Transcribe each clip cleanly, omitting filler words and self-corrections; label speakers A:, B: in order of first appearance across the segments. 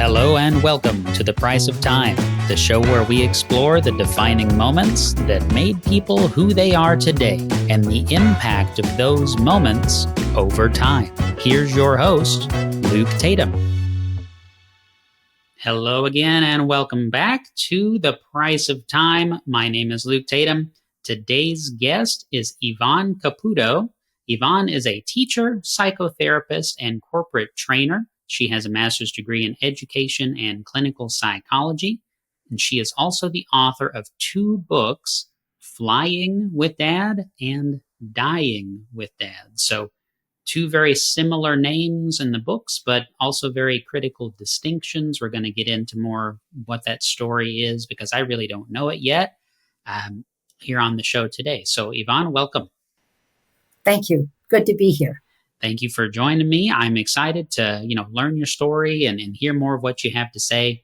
A: Hello and welcome to The Price of Time, the show where we explore the defining moments that made people who they are today and the impact of those moments over time. Here's your host, Luke Tatum. Hello again and welcome back to The Price of Time. My name is Luke Tatum. Today's guest is Yvonne Caputo. Yvonne is a teacher, psychotherapist, and corporate trainer. She has a master's degree in education and clinical psychology, and she is also the author of 2 books, Flying with Dad and Dying with Dad. So 2 very similar names in the books, but also very critical distinctions. We're going to get into more what that story is because I really don't know it yet here on the show today. So Yvonne, welcome.
B: Thank you. Good to be here.
A: Thank you for joining me. I'm excited to, learn your story and hear more of what you have to say.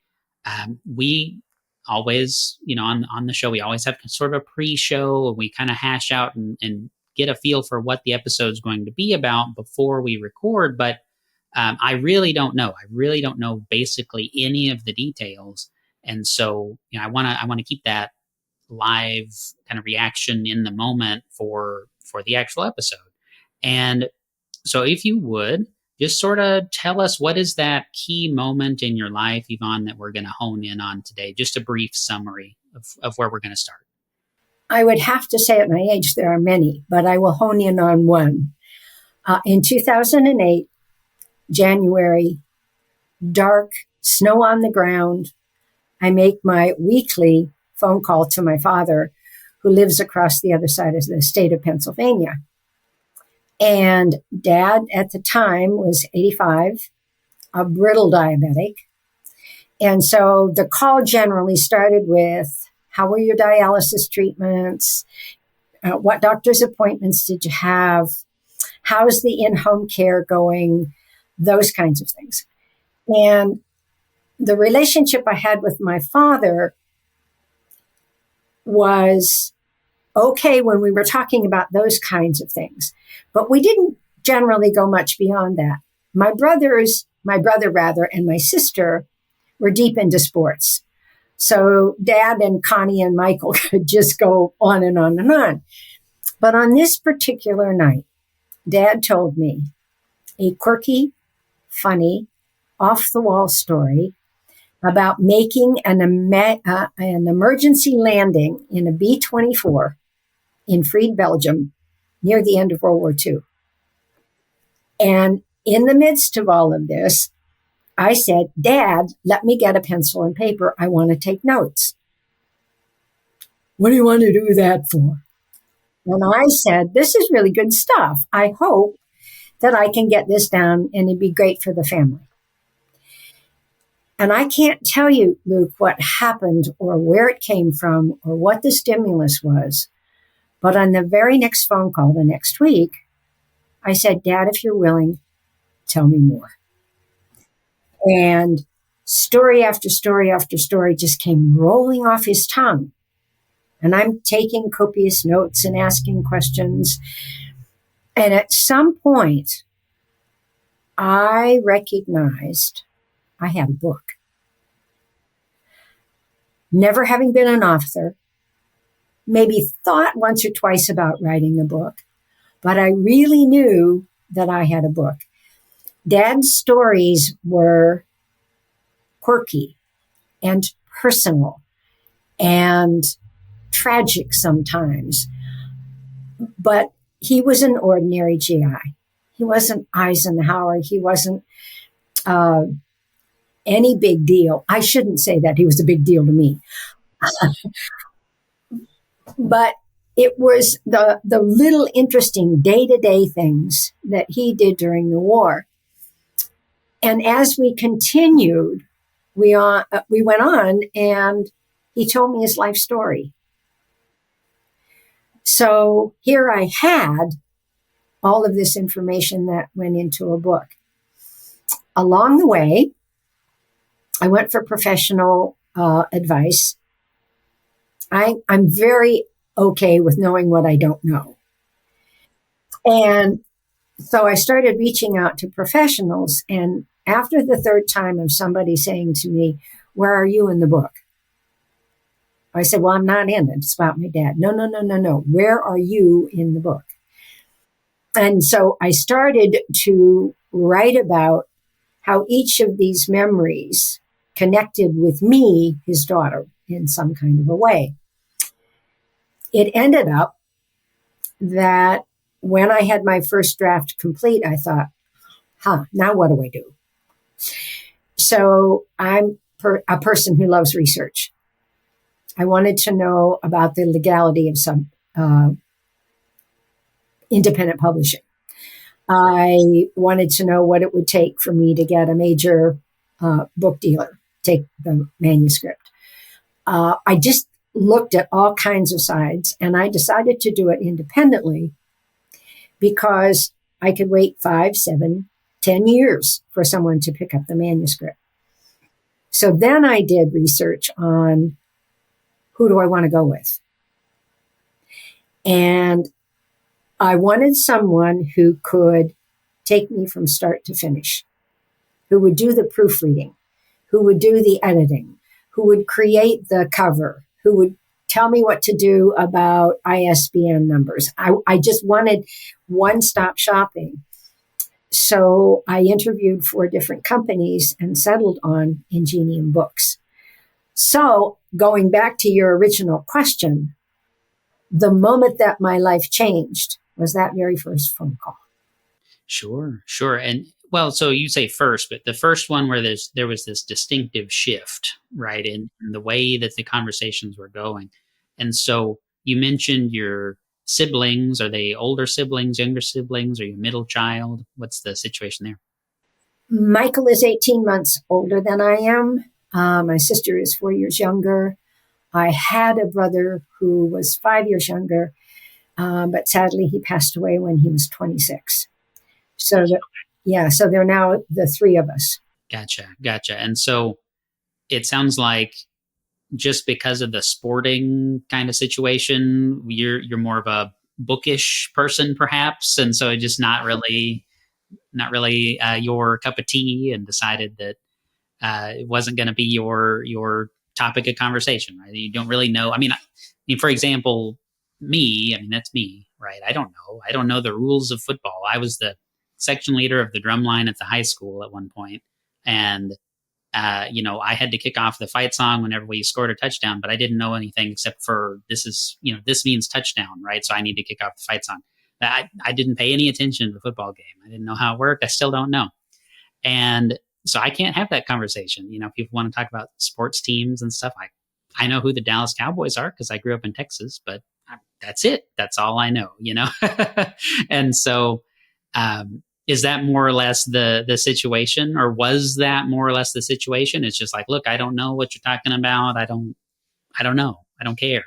A: We always, on the show, we always have sort of a pre-show and we kind of hash out and get a feel for what the episode is going to be about before we record. But I really don't know. I really don't know basically any of the details. And so, I want to keep that live kind of reaction in the moment for the actual episode. And so if you would, just sort of tell us what is that key moment in your life, Yvonne, that we're going to hone in on today. Just a brief summary of where we're going to start.
B: I would have to say at my age, there are many, but I will hone in on one. In 2008, January, dark, snow on the ground, I make my weekly phone call to my father, who lives across the other side of the state of Pennsylvania. And Dad at the time was 85, a brittle diabetic. And so the call generally started with, how were your dialysis treatments? What doctor's appointments did you have? How's the in-home care going? Those kinds of things. And the relationship I had with my father was okay when we were talking about those kinds of things. But we didn't generally go much beyond that. My brother and my sister were deep into sports. So Dad and Connie and Michael could just go on and on and on. But on this particular night, Dad told me a quirky, funny, off-the-wall story about making an emergency landing in a B-24 in Fried, Belgium, near the end of World War II. And in the midst of all of this, I said, Dad, let me get a pencil and paper. I want to take notes. What do you want to do that for? And I said, this is really good stuff. I hope that I can get this down and it'd be great for the family. And I can't tell you, Luke, what happened or where it came from or what the stimulus was. But on the very next phone call the next week, I said, Dad, if you're willing, tell me more. And story after story after story just came rolling off his tongue. And I'm taking copious notes and asking questions. And at some point, I recognized I had a book. Never having been an author, maybe thought once or twice about writing a book, but I really knew that I had a book. Dad's stories were quirky and personal and tragic sometimes, but he was an ordinary GI. He wasn't Eisenhower. He wasn't any big deal. I shouldn't say that. He was a big deal to me. But it was the little interesting day-to-day things that he did during the war. And as we continued, we went on and he told me his life story. So here I had all of this information that went into a book. Along the way, I went for professional advice. I'm very okay with knowing what I don't know. And so I started reaching out to professionals, and after the third time of somebody saying to me, "Where are you in the book?" I said, "Well, I'm not in it. It's about my dad." "No, no, no, no, no. Where are you in the book?" And so I started to write about how each of these memories connected with me, his daughter, in some kind of a way. It ended up that when I had my first draft complete, I thought, now what do I do? So I'm a person who loves research. I wanted to know about the legality of some independent publishing. I wanted to know what it would take for me to get a major book dealer take the manuscript. I just looked at all kinds of sides, and I decided to do it independently because I could wait 5, 7, 10 years for someone to pick up the manuscript. So then I did research on who do I want to go with. And I wanted someone who could take me from start to finish, who would do the proofreading, who would do the editing, who would create the cover, who would tell me what to do about ISBN numbers. I just wanted one-stop shopping. So I interviewed 4 different companies and settled on Ingenium Books. So going back to your original question, the moment that my life changed was that very first phone call.
A: Sure, sure. And well, so you say first, but the first one where there was this distinctive shift, right, in the way that the conversations were going. And so you mentioned your siblings. Are they older siblings, younger siblings? Are you a middle child? What's the situation there?
B: Michael is 18 months older than I am. My sister is 4 years younger. I had a brother who was 5 years younger, but sadly he passed away when he was 26. So so they're now the 3 of us.
A: Gotcha. And so it sounds like just because of the sporting kind of situation, you're more of a bookish person, perhaps, and so it just not really your cup of tea, and decided that it wasn't going to be your topic of conversation, right? You don't really know. I mean, for example, me. I mean, that's me, right? I don't know the rules of football. I was the section leader of the drum line at the high school at one point, and I had to kick off the fight song whenever we scored a touchdown, but I didn't know anything except for this means touchdown, right? So I need to kick off the fight song. I didn't pay any attention to the football game. I didn't know how it worked. I still don't know. And so I can't have that conversation. People want to talk about sports teams and stuff. I know who the Dallas Cowboys are because I grew up in Texas, but that's it. That's all I know. And so, is that more or less the situation, or was that more or less the situation? It's just like, look, I don't know what you're talking about. I don't know. I don't care.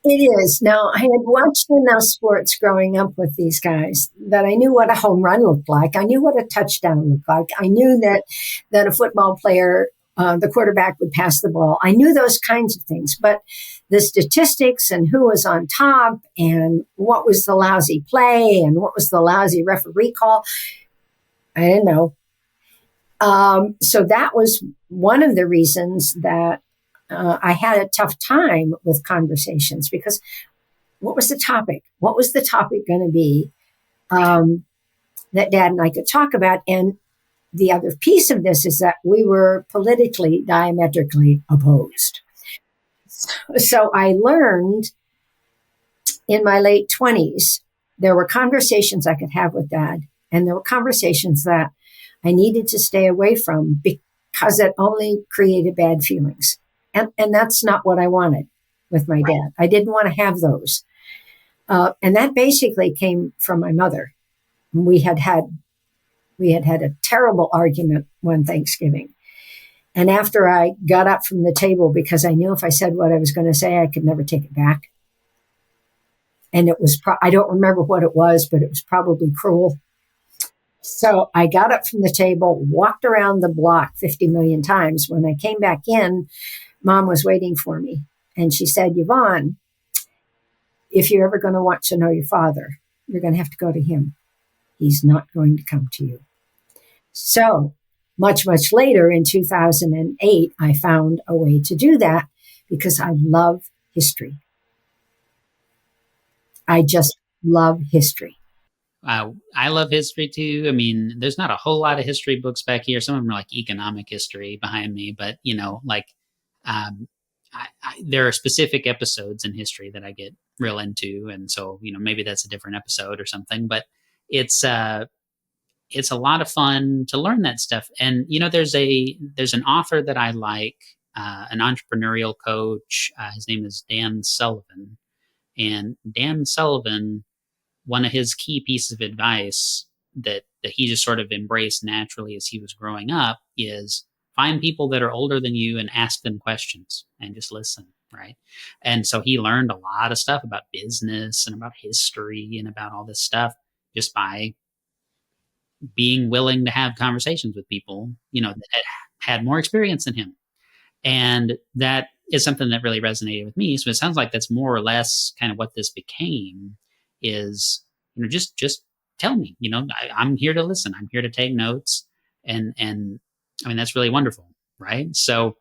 B: It is. Now, I had watched enough sports growing up with these guys that I knew what a home run looked like. I knew what a touchdown looked like. I knew that a football player, the quarterback would pass the ball. I knew those kinds of things. But the statistics and who was on top and what was the lousy play and what was the lousy referee call, I didn't know. So that was one of the reasons that I had a tough time with conversations, because what was the topic? What was the topic going to be that Dad and I could talk about? And the other piece of this is that we were politically diametrically opposed. So I learned in my late 20s, there were conversations I could have with Dad, and there were conversations that I needed to stay away from because it only created bad feelings. And that's not what I wanted with my dad. I didn't want to have those. And that basically came from my mother. We had had a terrible argument one Thanksgiving. And after I got up from the table, because I knew if I said what I was going to say, I could never take it back. And it was, I don't remember what it was, but it was probably cruel. So I got up from the table, walked around the block 50 million times. When I came back in, Mom was waiting for me, and she said, "Yvonne, if you're ever going to want to know your father, you're going to have to go to him. He's not going to come to you." So much, much later in 2008, I found a way to do that because I love history. I just love history.
A: I love history too. I mean, there's not a whole lot of history books back here. Some of them are like economic history behind me, but like um, there are specific episodes in history that I get real into, and so maybe that's a different episode or something. But it's uh, it's a lot of fun to learn that stuff. And there's an author that I like, an entrepreneurial coach. His name is Dan Sullivan, and Dan Sullivan, one of his key pieces of advice that he just sort of embraced naturally as he was growing up is find people that are older than you and ask them questions and just listen, right? And so he learned a lot of stuff about business and about history and about all this stuff just by being willing to have conversations with people, that had more experience than him. And that is something that really resonated with me. So it sounds like that's more or less kind of what this became is, just tell me, I'm here to listen. I'm here to take notes. And I mean, that's really wonderful. Right. So,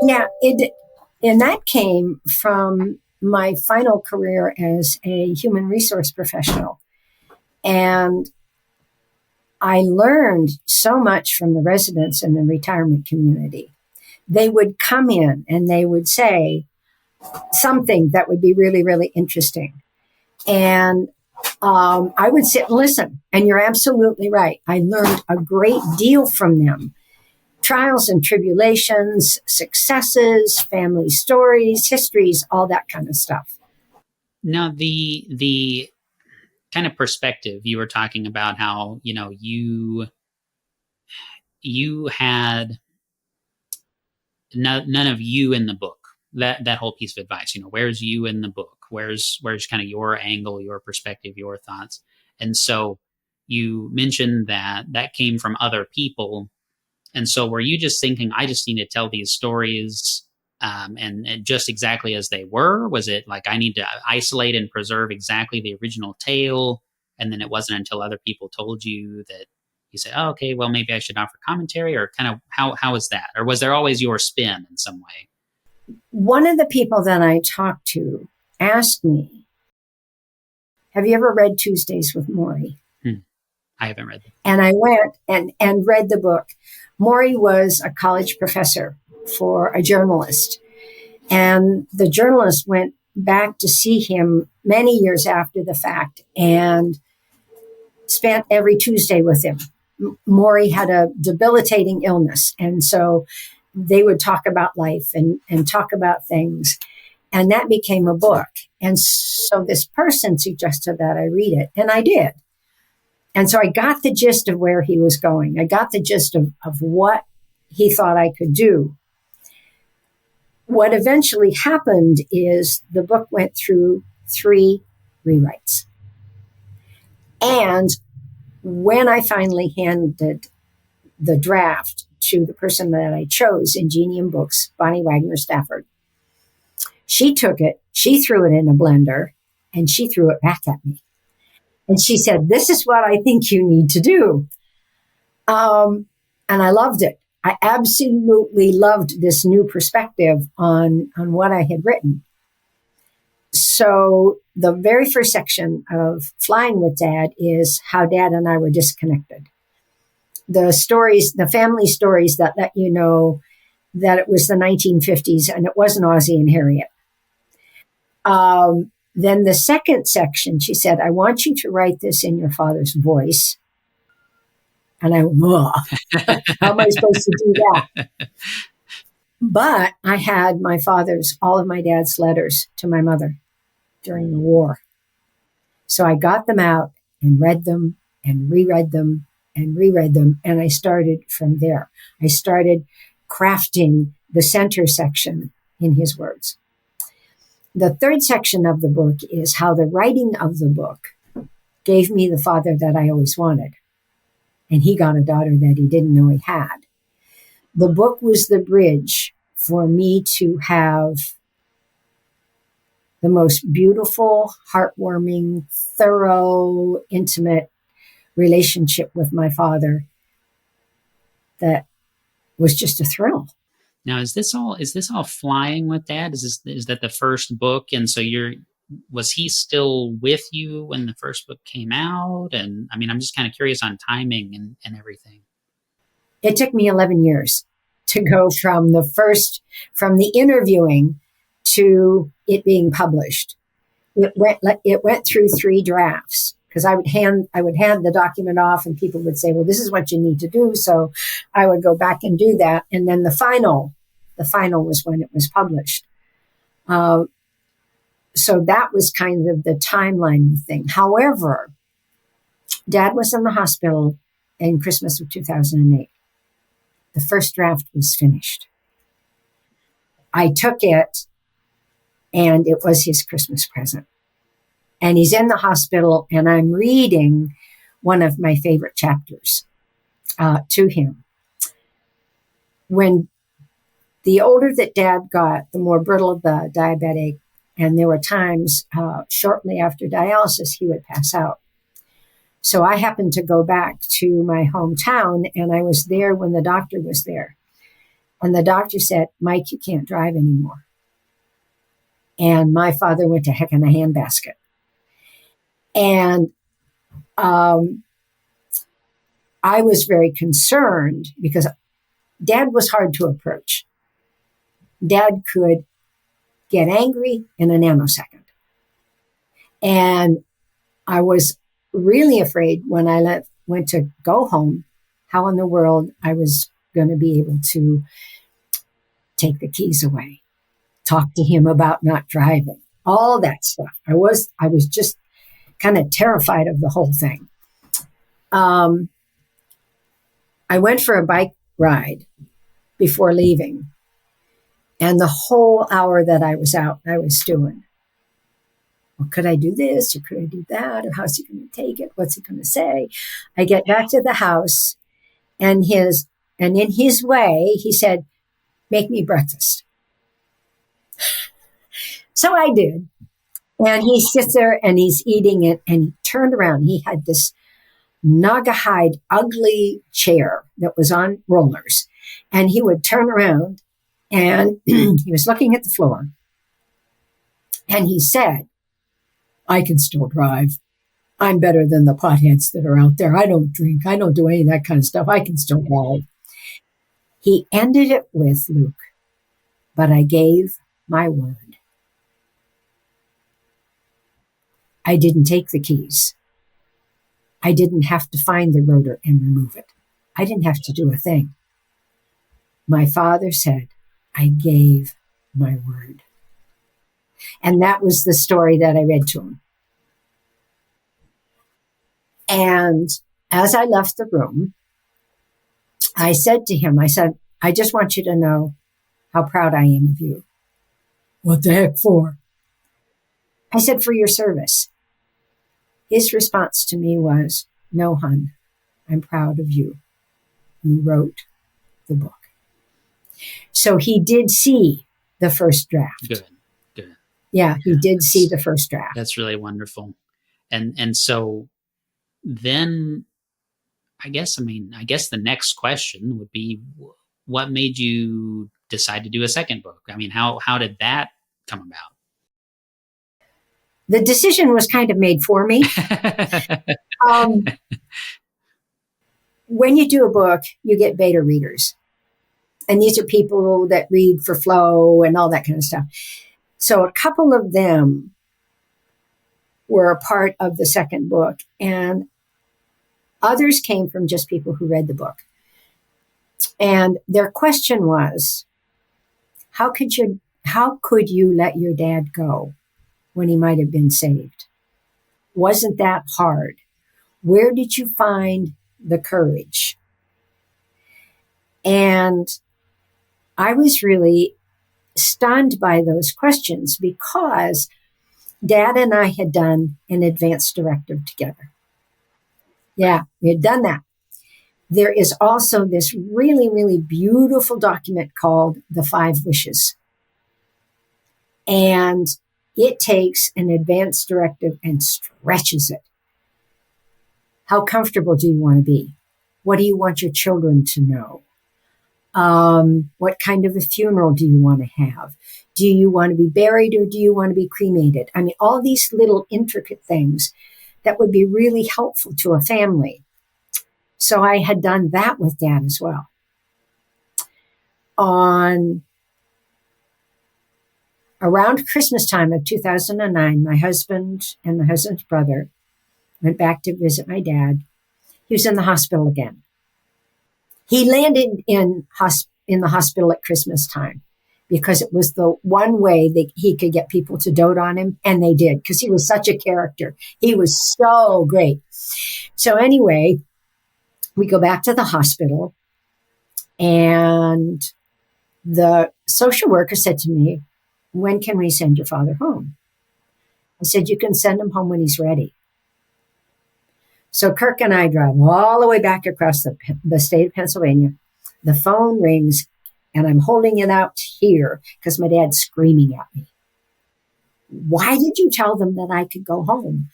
B: yeah, and that came from my final career as a human resource professional. And I learned so much from the residents in the retirement community. They would come in and they would say something that would be really, really interesting. And I would sit and listen. And you're absolutely right. I learned a great deal from them. Trials and tribulations, successes, family stories, histories, all that kind of stuff.
A: now the kind of perspective you were talking about, how, you had none of you in the book. That whole piece of advice, where's you in the book? Where's kind of your angle, your perspective, your thoughts? And so you mentioned that came from other people. And so were you just thinking, I just need to tell these stories, and just exactly as they were? Was it like I need to isolate and preserve exactly the original tale? And then it wasn't until other people told you that you said, oh, okay, well, maybe I should offer commentary? Or kind of how is that? Or was there always your spin in some way?
B: One of the people that I talked to asked me, have you ever read Tuesdays with Maury?
A: I haven't read them.
B: And I went and read the book. Maury was a college professor for a journalist. And the journalist went back to see him many years after the fact and spent every Tuesday with him. Maury had a debilitating illness. And so they would talk about life and talk about things. And that became a book. And so this person suggested that I read it. And I did. And so I got the gist of where he was going. I got the gist of what he thought I could do. What eventually happened is the book went through 3 rewrites. And when I finally handed the draft to the person that I chose, Ingenium Books, Bonnie Wagner Stafford, she took it, she threw it in a blender, and she threw it back at me. And she said, this is what I think you need to do. And I loved it. I absolutely loved this new perspective on what I had written. So the very first section of Flying with Dad is how Dad and I were disconnected. The stories, the family stories that let you know that it was the 1950s and it wasn't Ozzie and Harriet. Then the second section, she said, I want you to write this in your father's voice. And I went, how am I supposed to do that? But I had all of my dad's letters to my mother during the war. So I got them out and read them and reread them and reread them. And I started from there. I started crafting the center section in his words. The third section of the book is how the writing of the book gave me the father that I always wanted. And he got a daughter that he didn't know he had. The book was the bridge for me to have the most beautiful, heartwarming, thorough, intimate relationship with my father that was just a thrill.
A: Now, is this all flying with Dad? Is that the first book? And so was he still with you when the first book came out? And I mean, I'm just kind of curious on timing and everything.
B: It took me 11 years to go from the interviewing to it being published. It went through 3 drafts because I would hand the document off and people would say, well, this is what you need to do. So I would go back and do that. And then the final was when it was published. So that was kind of the timeline thing. However, Dad was in the hospital in Christmas of 2008. The first draft was finished. I took it, and it was his Christmas present. And he's in the hospital, and I'm reading one of my favorite chapters to him. When the older that Dad got, the more brittle the diabetic, and there were times shortly after dialysis, he would pass out. So I happened to go back to my hometown, and I was there when the doctor was there. And the doctor said, Mike, you can't drive anymore. And my father went to heck in a handbasket. And I was very concerned because Dad was hard to approach. Dad could get angry in a nanosecond. And I was really afraid when I went to go home, how in the world I was going to be able to take the keys away, talk to him about not driving, all that stuff. I was just kind of terrified of the whole thing. I went for a bike ride before leaving, and the whole hour that I was out, I was doing, well, could I do this or could I do that? Or how's he going to take it? What's he going to say? I get back to the house, and in his way, he said, make me breakfast. So I did. And he sits there and he's eating it, and he turned around. He had this Naugahyde ugly chair that was on rollers. And he would turn around and he was looking at the floor. And he said, I can still drive. I'm better than the potheads that are out there. I don't drink. I don't do any of that kind of stuff. I can still drive. He ended it with, Luke, but I gave my word. I didn't take the keys. I didn't have to find the rotor and remove it. I didn't have to do a thing. My father said, I gave my word. And that was the story that I read to him. And as I left the room, I said to him, I just want you to know how proud I am of you. What the heck for? I said, for your service. His response to me was, no, hon, I'm proud of you. You wrote the book. So he did see the first draft.
A: Good.
B: Yeah, he did see the first draft.
A: That's really wonderful. And so then I guess the next question would be, what made you decide to do a second book? I mean, how did that come about?
B: The decision was kind of made for me. When you do a book, you get beta readers. And these are people that read for flow and all that kind of stuff. So a couple of them were a part of the second book, and others came from just people who read the book. And their question was, how could you let your dad go when he might have been saved? Wasn't that hard? Where did you find the courage? And I was really stunned by those questions because Dad and I had done an advanced directive together. Yeah, we had done that. There is also this really, really beautiful document called The 5 Wishes. And it takes an advanced directive and stretches it. How comfortable do you want to be? What do you want your children to know? What kind of a funeral do you want to have? Do you want to be buried or do you want to be cremated? I mean, all these little intricate things that would be really helpful to a family. So I had done that with Dad as well. On around Christmas time of 2009, my husband and my husband's brother went back to visit my dad. He was in the hospital again. He landed in the hospital at Christmas time because it was the one way that he could get people to dote on him, and they did because he was such a character. He was so great. So anyway, we go back to the hospital, and the social worker said to me, "When can we send your father home?" I said, "You can send him home when he's ready." So Kirk and I drive all the way back across the state of Pennsylvania. The phone rings, and I'm holding it out here because my dad's screaming at me. "Why did you tell them that I could go home?"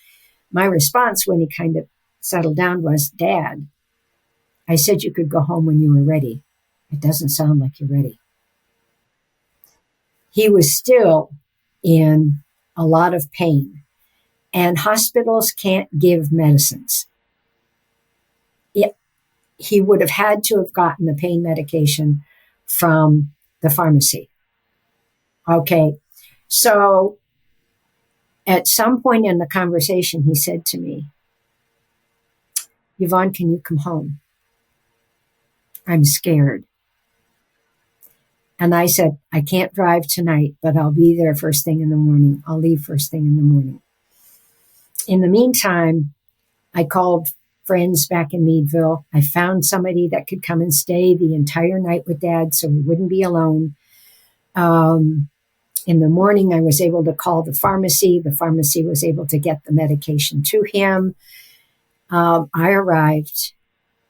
B: My response when he kind of settled down was, "Dad, I said you could go home when you were ready. It doesn't sound like you're ready." He was still in a lot of pain, and hospitals can't give medicines. He would have had to have gotten the pain medication from the pharmacy. Okay, so at some point in the conversation, he said to me, "Yvonne, can you come home? I'm scared." And I said, "I can't drive tonight, but I'll be there first thing in the morning. I'll leave first thing in the morning." In the meantime, I called friends back in Meadville. I found somebody that could come and stay the entire night with Dad so we wouldn't be alone. In the morning, I was able to call the pharmacy. The pharmacy was able to get the medication to him. I arrived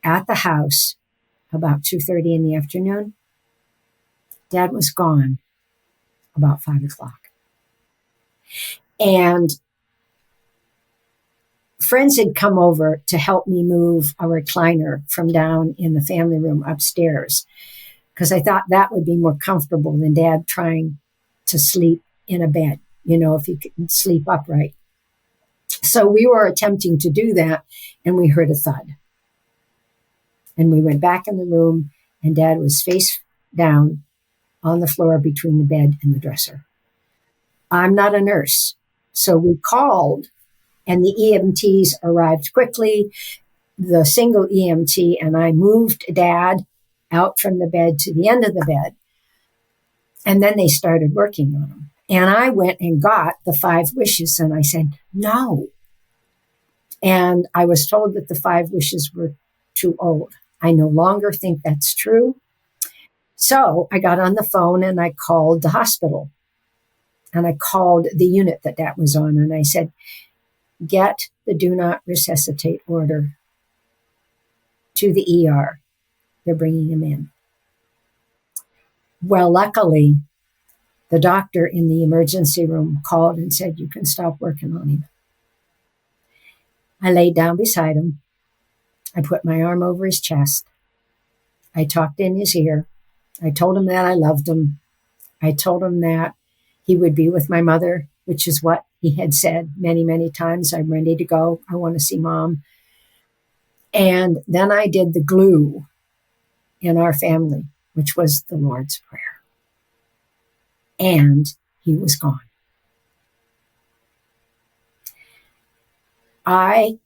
B: at the house about 2:30 in the afternoon. Dad was gone about 5 o'clock. And friends had come over to help me move a recliner from down in the family room upstairs because I thought that would be more comfortable than Dad trying to sleep in a bed, if he could sleep upright. So we were attempting to do that, and we heard a thud. And we went back in the room, and Dad was face down on the floor between the bed and the dresser. I'm not a nurse, so we called, and the EMTs arrived quickly. The single EMT and I moved Dad out from the bed to the end of the bed, and then they started working on him. And I went and got the 5 wishes, and I said, "No." And I was told that the 5 wishes were too old. I no longer think that's true. So I got on the phone and I called the hospital, and I called the unit that Dad was on, and I said, "Get the do not resuscitate order to the ER. They're bringing him in." Well, luckily, the doctor in the emergency room called and said, "You can stop working on him." I laid down beside him. I put my arm over his chest. I talked in his ear. I told him that I loved him. I told him that he would be with my mother, which is what he had said many, many times. "I'm ready to go. I want to see Mom." And then I did the glue in our family, which was the Lord's Prayer. And he was gone. I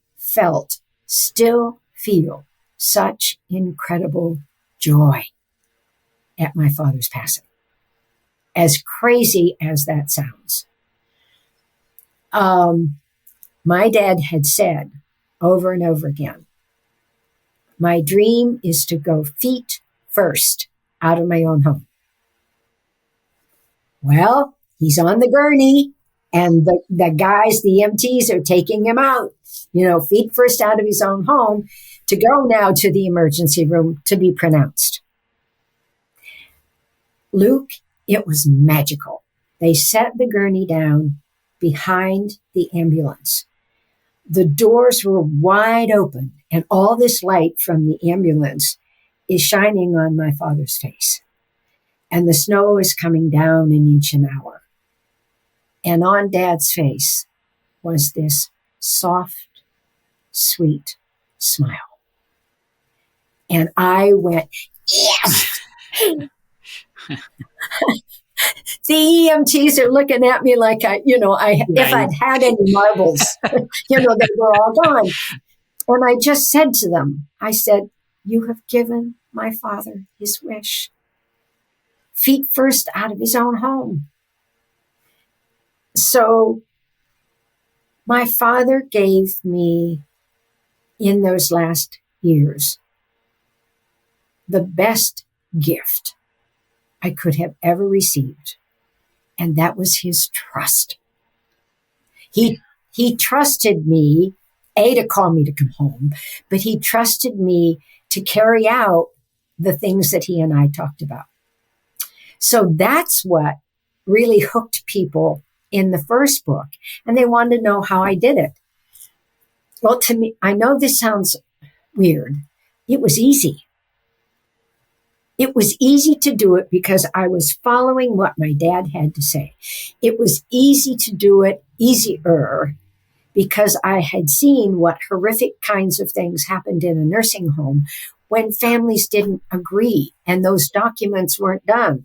B: still feel such incredible joy at my father's passing, as crazy as that sounds. My dad had said over and over again, "My dream is to go feet first out of my own home." Well, he's on the gurney, and the guys, the EMTs, are taking him out, feet first out of his own home to go now to the emergency room to be pronounced. Luke, it was magical. They set the gurney down behind the ambulance. The doors were wide open, and all this light from the ambulance is shining on my father's face. And the snow is coming down an inch an hour. And on Dad's face was this soft, sweet smile. And I went, yes! The EMTs are looking at me like if I'd had any marbles, they were all gone. And I just said to them, I said, you have given my father his wish. Feet first out of his own home. So my father gave me, in those last years, the best gift I could have ever received. And that was his trust. He trusted me, to call me to come home, but he trusted me to carry out the things that he and I talked about. So that's what really hooked people in the first book. And they wanted to know how I did it. Well, to me, I know this sounds weird. It was easy. It was easy to do it because I was following what my dad had to say. It was easy to do it, easier, because I had seen what horrific kinds of things happened in a nursing home when families didn't agree and those documents weren't done.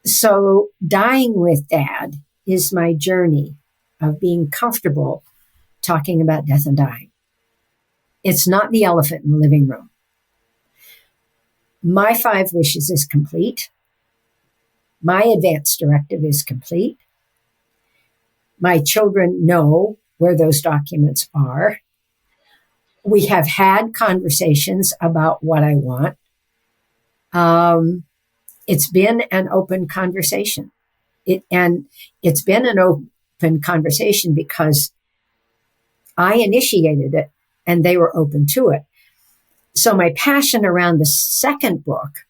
B: So dying with Dad is my journey of being comfortable talking about death and dying. It's not the elephant in the living room. My 5 wishes is complete. My advance directive is complete. My children know where those documents are. We have had conversations about what I want. It's been an open conversation. It's been an open conversation because I initiated it and they were open to it. So my passion around the second book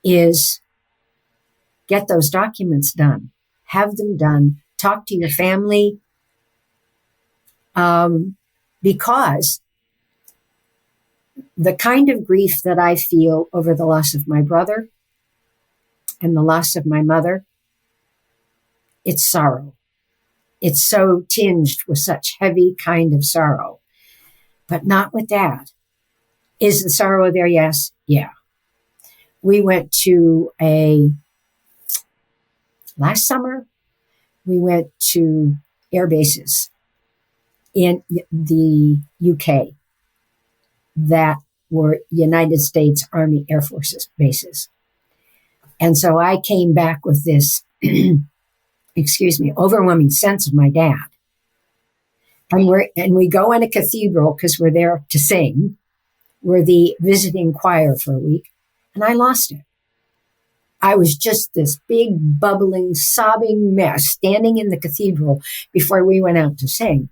B: is get those documents done, have them done, talk to your family, because the kind of grief that I feel over the loss of my brother and the loss of my mother, it's sorrow. It's so tinged with such heavy kind of sorrow, but not with Dad. Is the sorrow there? Yes. Yeah. We went to last summer, we went to air bases in the UK that were United States Army Air Forces bases. And so I came back with this, overwhelming sense of my dad. And we go in a cathedral because we're there to sing. We're the visiting choir for a week, and I lost it. I was just this big, bubbling, sobbing mess standing in the cathedral before we went out to sing.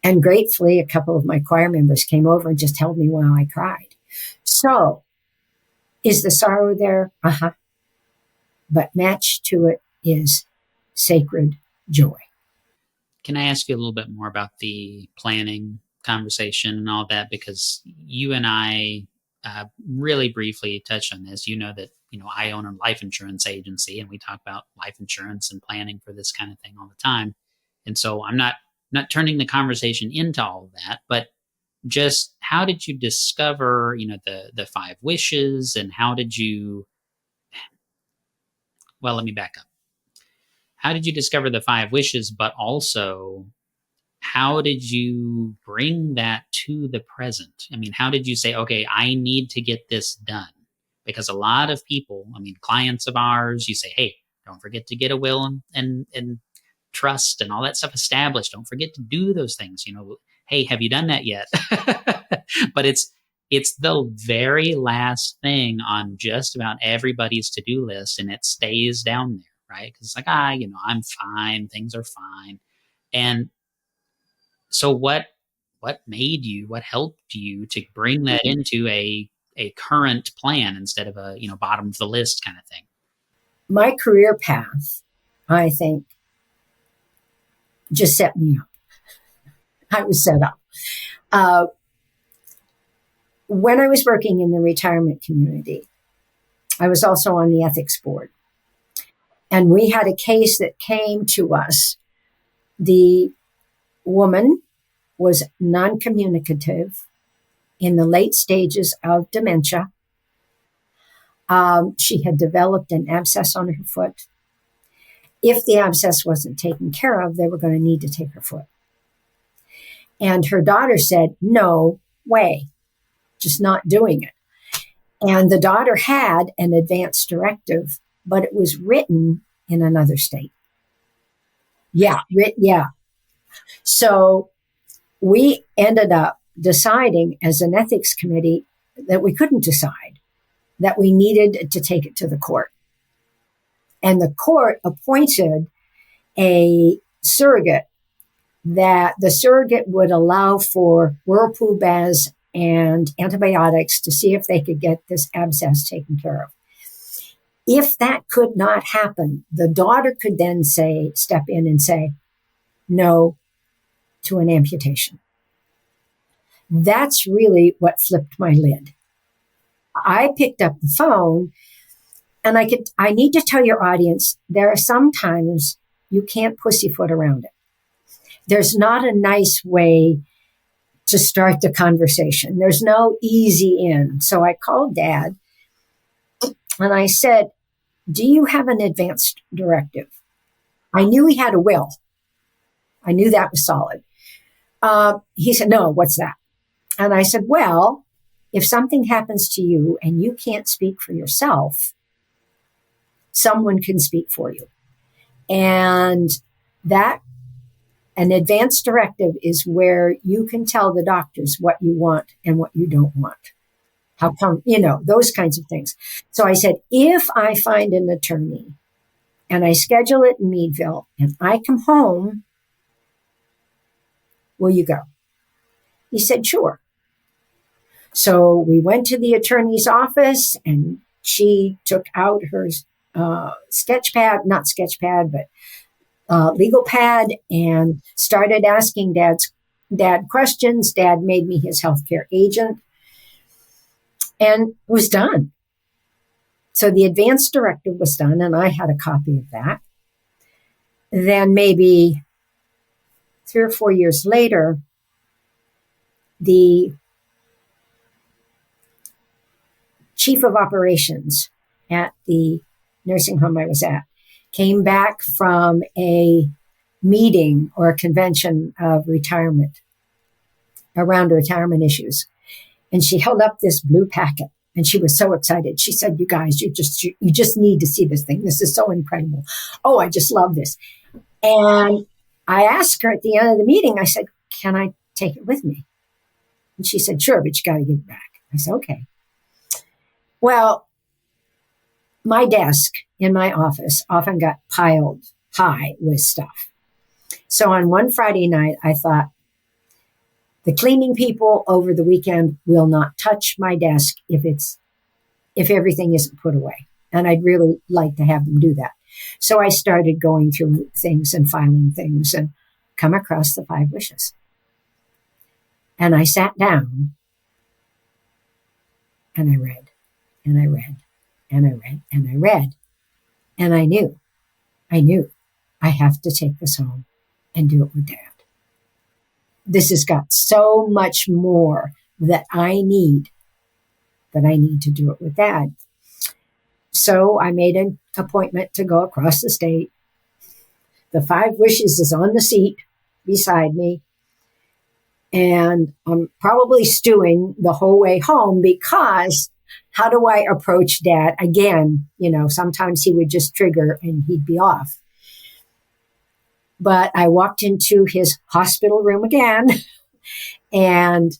B: And gratefully, a couple of my choir members came over and just held me while I cried. So, is the sorrow there? Uh-huh. But matched to it is sacred joy.
A: Can I ask you a little bit more about the planning conversation and all that? Because you and I really briefly touched on this. You know that, I own a life insurance agency, and we talk about life insurance and planning for this kind of thing all the time. And so I'm not turning the conversation into all of that, but just how did you discover, the 5 wishes, and how did you, well, let me back up. How did you discover the 5 wishes, but also how did you bring that to the present? I mean, how did you say, okay, I need to get this done? Because a lot of people, clients of ours, you say, hey, don't forget to get a will and trust and all that stuff established. Don't forget to do those things. Hey, have you done that yet? But it's the very last thing on just about everybody's to-do list, and it stays down there, right? Because it's like, I'm fine. Things are fine. And so what helped you to bring that into a current plan instead of a, bottom of the list kind of thing?
B: My career path, I think, just set me up. I was set up. Uh, when I was working in the retirement community, I was also on the ethics board. And we had a case that came to us. The woman was non-communicative in the late stages of dementia. She had developed an abscess on her foot. If the abscess wasn't taken care of, they were going to need to take her foot. And her daughter said, no way, just not doing it. And the daughter had an advance directive, but it was written in another state. Yeah. So we ended up deciding as an ethics committee that we couldn't decide, that we needed to take it to the court. And the court appointed a surrogate, that the surrogate would allow for whirlpool baths and antibiotics to see if they could get this abscess taken care of. If that could not happen, the daughter could then step in and say no to an amputation. That's really what flipped my lid. I picked up the phone, and I need to tell your audience, there are sometimes you can't pussyfoot around it. There's not a nice way to start the conversation. There's no easy in. So I called Dad and I said, do you have an advanced directive? I knew he had a will. I knew that was solid. He said, no, what's that? And I said, well, if something happens to you and you can't speak for yourself, someone can speak for you. And that an advanced directive is where you can tell the doctors what you want and what you don't want. How come, those kinds of things. So I said, if I find an attorney and I schedule it in Meadville and I come home, will you go? He said, sure. So we went to the attorney's office and she took out her legal pad and started asking Dad questions. Dad made me his healthcare agent and it was done. So the advance directive was done and I had a copy of that. Then maybe 3 or 4 years later, the chief of operations at the nursing home I was at came back from a meeting or a convention of retirement, around retirement issues. And she held up this blue packet and she was so excited. She said, you guys, you just need to see this thing. This is so incredible. Oh, I just love this. And I asked her at the end of the meeting, I said, can I take it with me? And she said, sure, but you got to give it back. I said, okay. Well, my desk in my office often got piled high with stuff. So on one Friday night, I thought, the cleaning people over the weekend will not touch my desk if everything isn't put away. And I'd really like to have them do that. So I started going through things and filing things and come across the 5 wishes. And I sat down and I read and I read and I read and I read. And I knew I have to take this home and do it with Dad. This has got so much more that I need to do it with Dad. So I made an appointment to go across the state. The 5 wishes is on the seat beside me. And I'm probably stewing the whole way home because how do I approach Dad? Again, sometimes he would just trigger and he'd be off. But I walked into his hospital room again and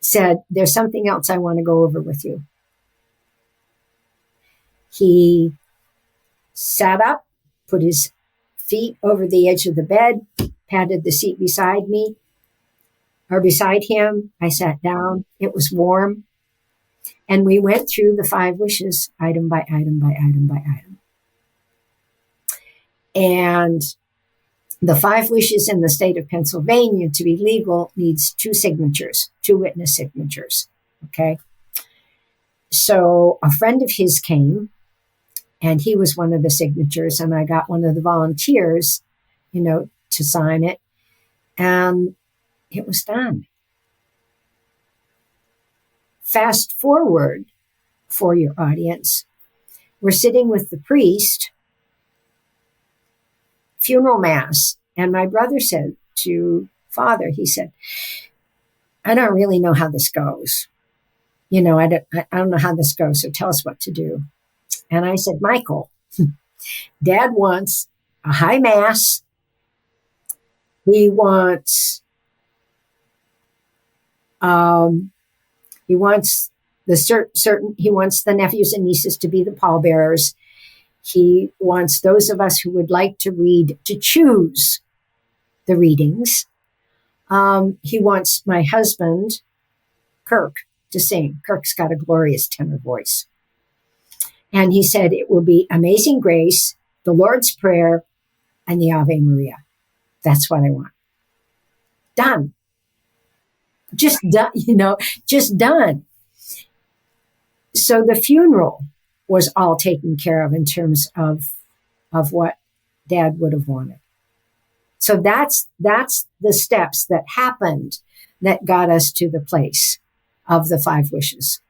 B: said, there's something else I want to go over with you. He sat up, put his feet over the edge of the bed, patted the seat beside him. I sat down. It was warm. And we went through the 5 wishes, item by item by item by item. And The 5 wishes in the state of Pennsylvania to be legal needs 2 signatures, 2 witness signatures. Okay. So a friend of his came, and he was one of the signatures, and I got one of the volunteers, to sign it, and it was done. Fast forward for your audience. We're sitting with the priest, funeral mass, and my brother said to Father, he said, I don't really know how this goes. I don't know how this goes, so tell us what to do. And I said, Michael, Dad wants a high mass. He wants he wants the nephews and nieces to be the pallbearers. He wants those of us who would like to read to choose the readings. He wants my husband, Kirk, to sing. Kirk's got a glorious tenor voice. And he said it will be Amazing Grace, the Lord's Prayer, and the Ave Maria. That's what I want. Done. Just done, just done. So the funeral was all taken care of in terms of what Dad would have wanted. So that's the steps that happened that got us to the place of the 5 wishes.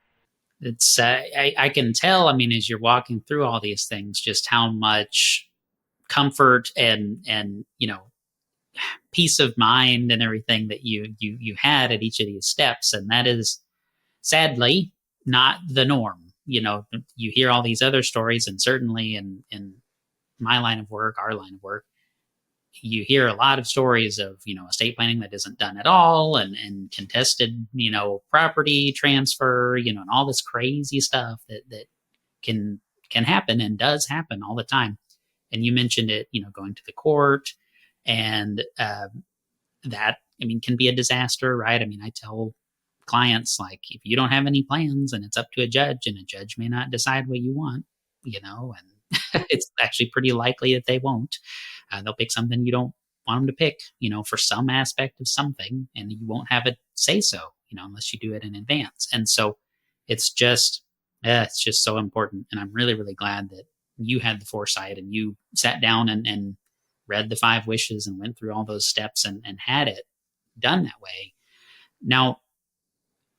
A: It's I can tell, as you're walking through all these things, just how much comfort and peace of mind and everything that you had at each of these steps. And that is sadly not the norm. You hear all these other stories, and certainly in my line of work, our line of work, you hear a lot of stories of, estate planning that isn't done at all, and contested, property transfer, and all this crazy stuff that can happen and does happen all the time. And you mentioned it, going to the court, and that, can be a disaster, right? I tell clients, like, if you don't have any plans and it's up to a judge, and a judge may not decide what you want, and it's actually pretty likely that they won't. They'll pick something you don't want them to pick, for some aspect of something, and you won't have a say so, unless you do it in advance. And so it's just so important. And I'm really, really glad that you had the foresight, and you sat down and read the 5 wishes and went through all those steps and had it done that way. Now,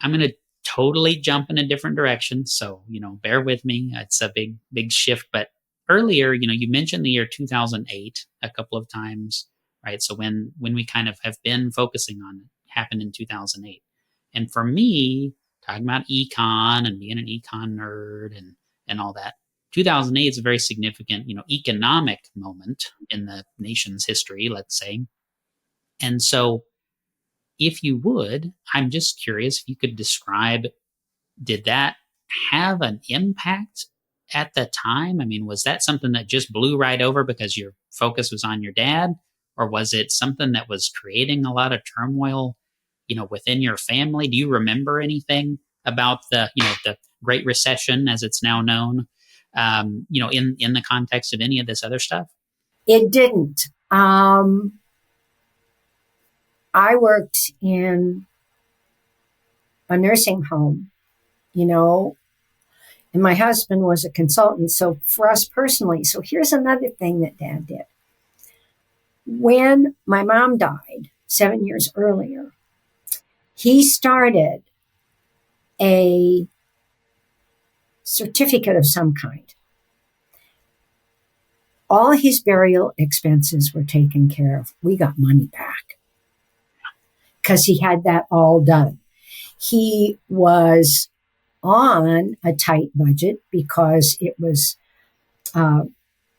A: I'm going to totally jump in a different direction. So, bear with me. It's a big, big shift. But earlier, you mentioned the year 2008 a couple of times, right? So when we kind of have been focusing on it, happened in 2008. And for me, talking about econ and being an econ nerd and all that, 2008 is a very significant, economic moment in the nation's history, let's say. And so if you would, I'm just curious if you could describe, did that have an impact at the time? Was that something that just blew right over because your focus was on your dad? Or was it something that was creating a lot of turmoil, within your family? Do you remember anything about the Great Recession, as it's now known, in the context of any of this other stuff?
B: It didn't. I worked in a nursing home, and my husband was a consultant. So for us personally, so here's another thing that Dad did. When my mom died 7 years earlier, he started a certificate of some kind. All his burial expenses were taken care of. We got money back because he had that all done. He was on a tight budget because it was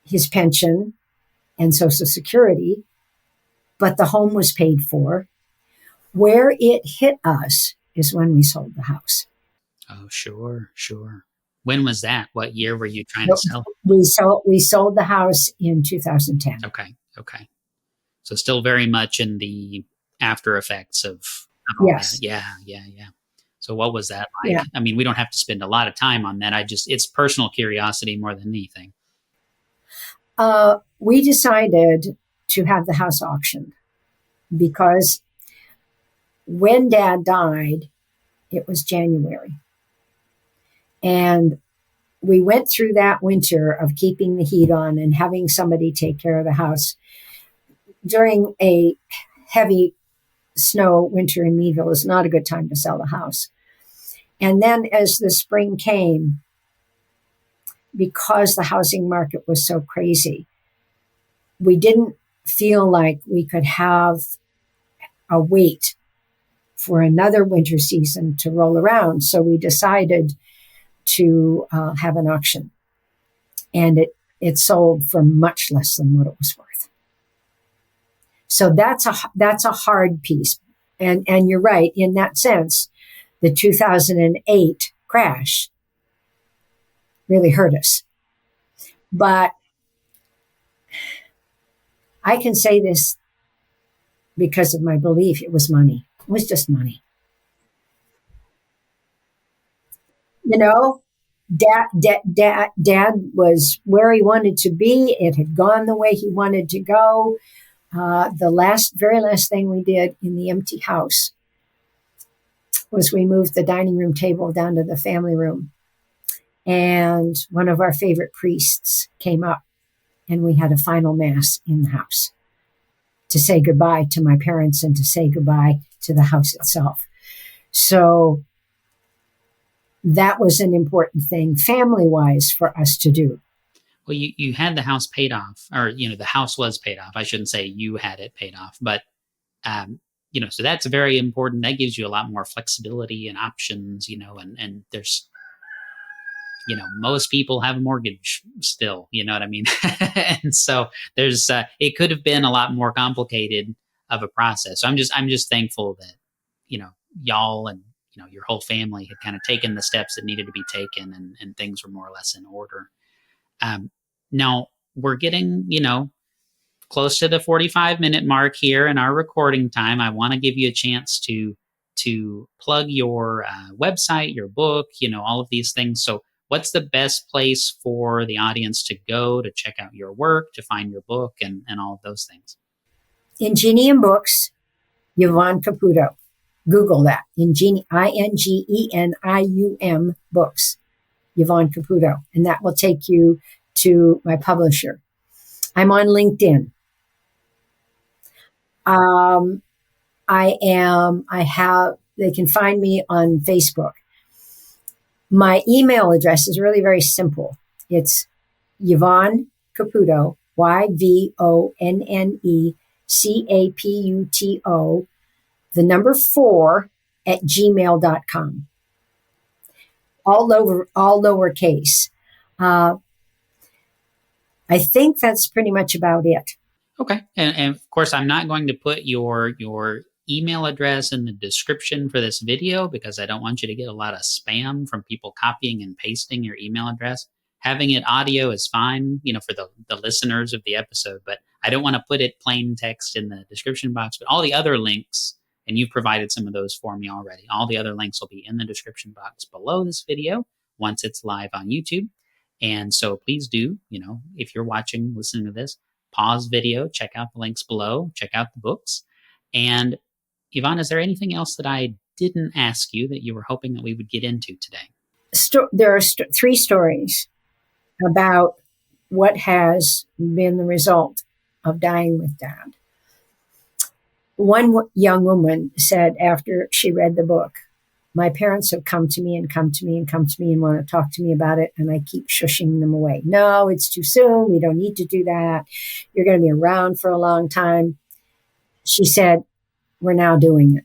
B: his pension and Social Security, but the home was paid for. Where it hit us is when we sold the house.
A: Oh, sure. When was that? What year were you trying to sell?
B: We sold the house in 2010.
A: Okay. So still very much in the after effects of all
B: yes.
A: that. Yeah. So what was that like? Yeah. We don't have to spend a lot of time on that. It's personal curiosity more than anything.
B: We decided to have the house auctioned because when Dad died, it was January. And we went through that winter of keeping the heat on and having somebody take care of the house. During a heavy snow winter in Meadville is not a good time to sell the house. And then as the spring came, because the housing market was so crazy, we didn't feel like we could have a wait for another winter season to roll around. So we decided to have an auction. And it sold for much less than what it was worth. So that's a hard piece. And you're right, in that sense, the 2008 crash really hurt us. But I can say this because of my belief, it was money. It was just money. You know, Dad was where he wanted to be. It had gone the way he wanted to go. The very last thing we did in the empty house was we moved the dining room table down to the family room. And one of our favorite priests came up and we had a final mass in the house to say goodbye to my parents and to say goodbye to the house itself. So that was an important thing family-wise for us to do.
A: Well, you had the house paid off, or, the house was paid off. I shouldn't say you had it paid off, but, so that's very important. That gives you a lot more flexibility and options, and there's, most people have a mortgage still, you know what I mean? And so there's, it could have been a lot more complicated of a process. So I'm just thankful that, y'all and, your whole family had kind of taken the steps that needed to be taken and things were more or less in order. Now we're getting, close to the 45-minute mark here in our recording time. I want to give you a chance to plug your website, your book, all of these things. So what's the best place for the audience to go to check out your work, to find your book and all of those things?
B: Ingenium Books, Yvonne Caputo. Google that. Ingenium Books, Yvonne Caputo. And that will take you to my publisher. I'm on LinkedIn. They can find me on Facebook. My email address is really very simple. It's Yvonne Caputo, YVONNE CAPUTO, 4 all lowercase. I think that's pretty much about it.
A: Okay. And of course, I'm not going to put your email address in the description for this video because I don't want you to get a lot of spam from people copying and pasting your email address. Having it audio is fine, for the listeners of the episode, but I don't want to put it plain text in the description box. But all the other links, and you've provided some of those for me already, all the other links will be in the description box below this video once it's live on YouTube. And so please do, if you're listening to this, pause video, check out the links below, check out the books. And Yvonne, is there anything else that I didn't ask you that you were hoping that we would get into today?
B: There are 3 stories about what has been the result of dying with Dad. One young woman said after she read the book, my parents have come to me and come to me and come to me and want to talk to me about it, and I keep shushing them away. No, it's too soon. We don't need to do that. You're going to be around for a long time. She said, we're now doing it,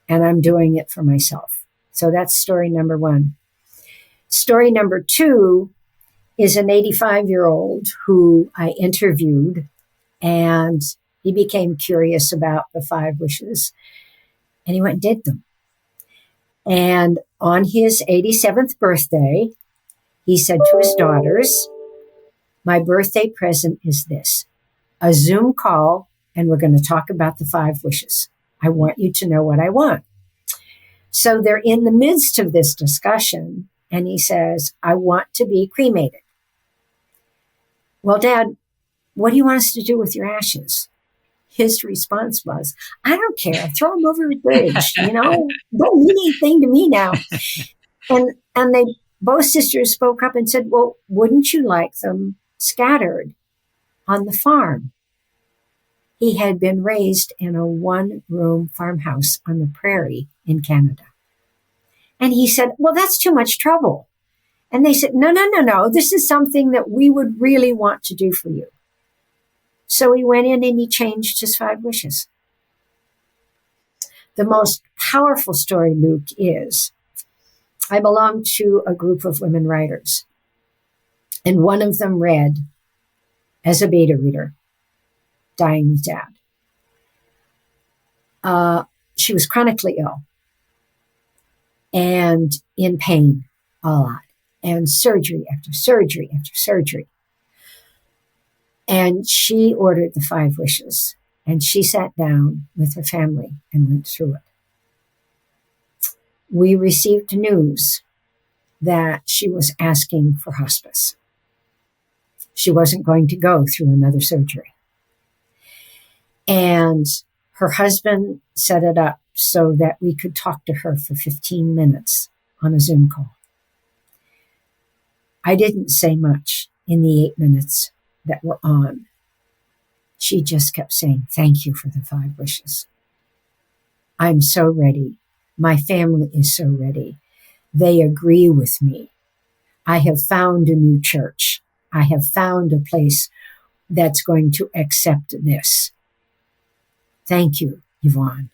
B: and I'm doing it for myself. So that's story number 1. Story number 2 is an 85-year-old who I interviewed, and he became curious about the 5 wishes, and he went and did them. And on his 87th birthday, he said to his daughters, my birthday present is this, a Zoom call, and we're going to talk about the 5 wishes. I want you to know what I want. So they're in the midst of this discussion, and he says, I want to be cremated. Well, Dad, what do you want us to do with your ashes? His response was, I don't care. Throw them over the bridge. Don't mean anything to me now. And they both sisters spoke up and said, well, wouldn't you like them scattered on the farm? He had been raised in a one-room farmhouse on the prairie in Canada. And he said, well, that's too much trouble. And they said, no. This is something that we would really want to do for you. So he went in and he changed his 5 wishes. The most powerful story, Luke, is I belong to a group of women writers. And one of them read, as a beta reader, Dying with Dad. She was chronically ill and in pain a lot, and surgery after surgery after surgery. And she ordered the 5 wishes, and she sat down with her family and went through it. We received news that she was asking for hospice. She wasn't going to go through another surgery. And her husband set it up so that we could talk to her for 15 minutes on a Zoom call. I didn't say much in the 8 minutes that were on. She just kept saying, thank you for the 5 wishes. I'm so ready. My family is so ready. They agree with me. I have found a new church. I have found a place that's going to accept this. Thank you, Yvonne.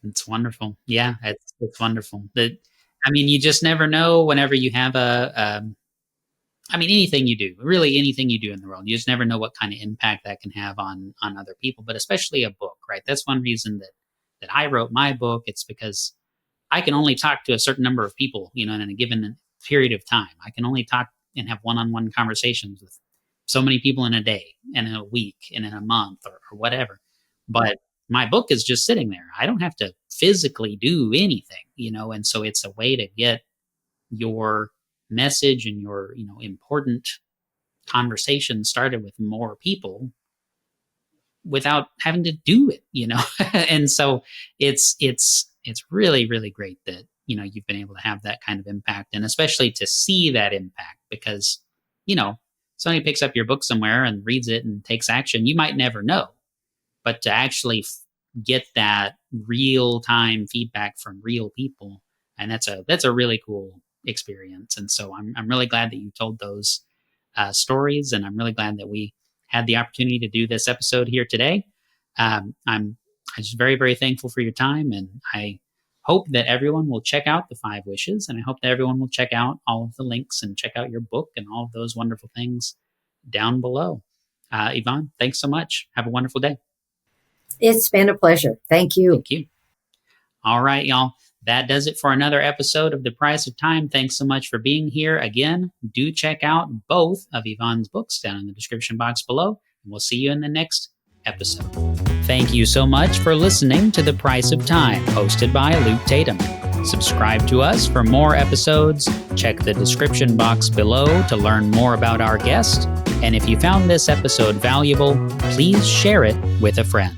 A: It's wonderful. Yeah, it's wonderful. You just never know whenever you have anything you do, really anything you do in the world, you just never know what kind of impact that can have on other people, but especially a book, right? That's one reason that I wrote my book. It's because I can only talk to a certain number of people, in a given period of time. I can only talk and have one-on-one conversations with so many people in a day and in a week and in a month or whatever. But my book is just sitting there. I don't have to physically do anything, and so it's a way to get your message and your, important conversation started with more people without having to do it, and so it's really, really great that, you've been able to have that kind of impact, and especially to see that impact because, somebody picks up your book somewhere and reads it and takes action, you might never know, but to actually get that real time feedback from real people, and that's a really cool experience. And so I'm really glad that you told those stories, and I'm really glad that we had the opportunity to do this episode here today. I'm just very, very thankful for your time, and I hope that everyone will check out the 5 wishes, and I hope that everyone will check out all of the links and check out your book and all of those wonderful things down below. Yvonne, thanks so much. Have a wonderful day.
B: It's been a pleasure. Thank you.
A: Thank you. All right, y'all. That does it for another episode of The Price of Time. Thanks so much for being here. Again, do check out both of Yvonne's books down in the description box below, and we'll see you in the next episode. Thank you so much for listening to The Price of Time, hosted by Luke Tatum. Subscribe to us for more episodes. Check the description box below to learn more about our guest. And if you found this episode valuable, please share it with a friend.